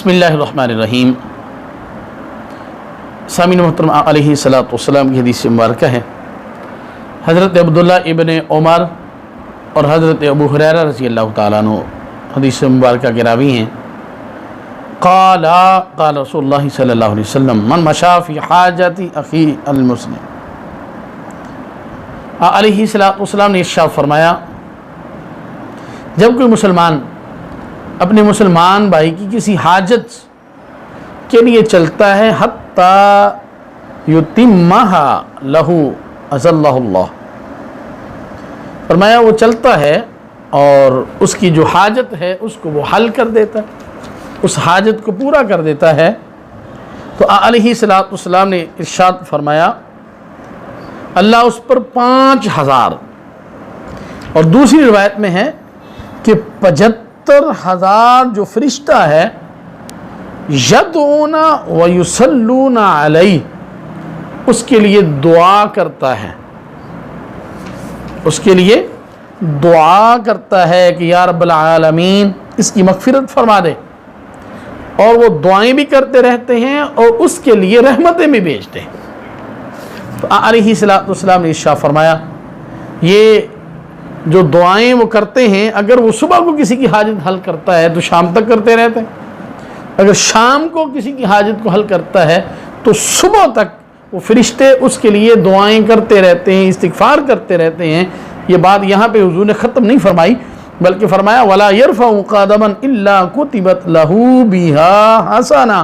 بسم اللہ الرحمن الرحیم۔ سامعین محترم، علیہ الصلوۃ والسلام کی حدیث مبارکہ ہے، حضرت عبداللہ ابن عمر اور حضرت ابو ہریرہ رضی اللہ تعالیٰ عنہ حدیث مبارکہ کے راوی ہیں۔ قال رسول اللہ صلی اللہ علیہ وسلم من مشى فی حاجت اخی المسلم۔ علیہ الصلوۃ والسلام نے ارشاد فرمایا، جب کوئی مسلمان اپنے مسلمان بھائی کی کسی حاجت کے لیے چلتا ہے حتی یتمھا لہ اذلہ اللہ، فرمایا وہ چلتا ہے اور اس کی جو حاجت ہے اس کو وہ حل کر دیتا ہے، اس حاجت کو پورا کر دیتا ہے، تو علیہ الصلوۃ والسلام نے ارشاد فرمایا اللہ اس پر 5000 اور دوسری روایت میں ہے کہ 75,000 جو فرشتہ ہے یدعون ویصلون علیہ، اس کے لیے دعا کرتا ہے، اس کے لیے دعا کرتا ہے کہ یا رب العالمین اس کی مغفرت فرما دے، اور وہ دعائیں بھی کرتے رہتے ہیں اور اس کے لیے رحمتیں بھی بھیجتے ہیں۔ تو علیہ الصلوۃ والسلام نے ارشاد فرمایا یہ جو دعائیں وہ کرتے ہیں، اگر وہ صبح کو کسی کی حاجت حل کرتا ہے تو شام تک کرتے رہتے ہیں، اگر شام کو کسی کی حاجت کو حل کرتا ہے تو صبح تک وہ فرشتے اس کے لیے دعائیں کرتے رہتے ہیں، استغفار کرتے رہتے ہیں۔ یہ بات یہاں پہ حضور نے ختم نہیں فرمائی بلکہ فرمایا وَلَا يَرْفَعُ قَدَمًا إِلَّا كُتِبَتْ لَهُ بِهَا حَسَنَةٌ،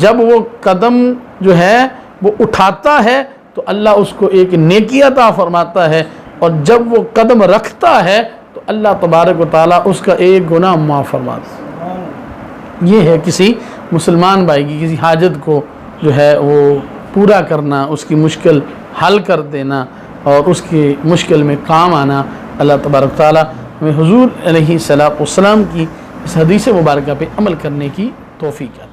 جب وہ قدم جو ہے وہ اٹھاتا ہے تو اللہ اس کو ایک نیکی عطا فرماتا ہے، اور جب وہ قدم رکھتا ہے تو اللہ تبارک و تعالیٰ اس کا ایک گناہ معاف فرماتا ہے۔ یہ ہے کسی مسلمان بھائی کی کسی حاجت کو جو ہے وہ پورا کرنا، اس کی مشکل حل کر دینا اور اس کی مشکل میں کام آنا۔ اللہ تبارک و تعالیٰ ہمیں حضور علیہ الصلوۃ والسلام کی اس حدیث مبارکہ پہ عمل کرنے کی توفیق عطا فرمائے۔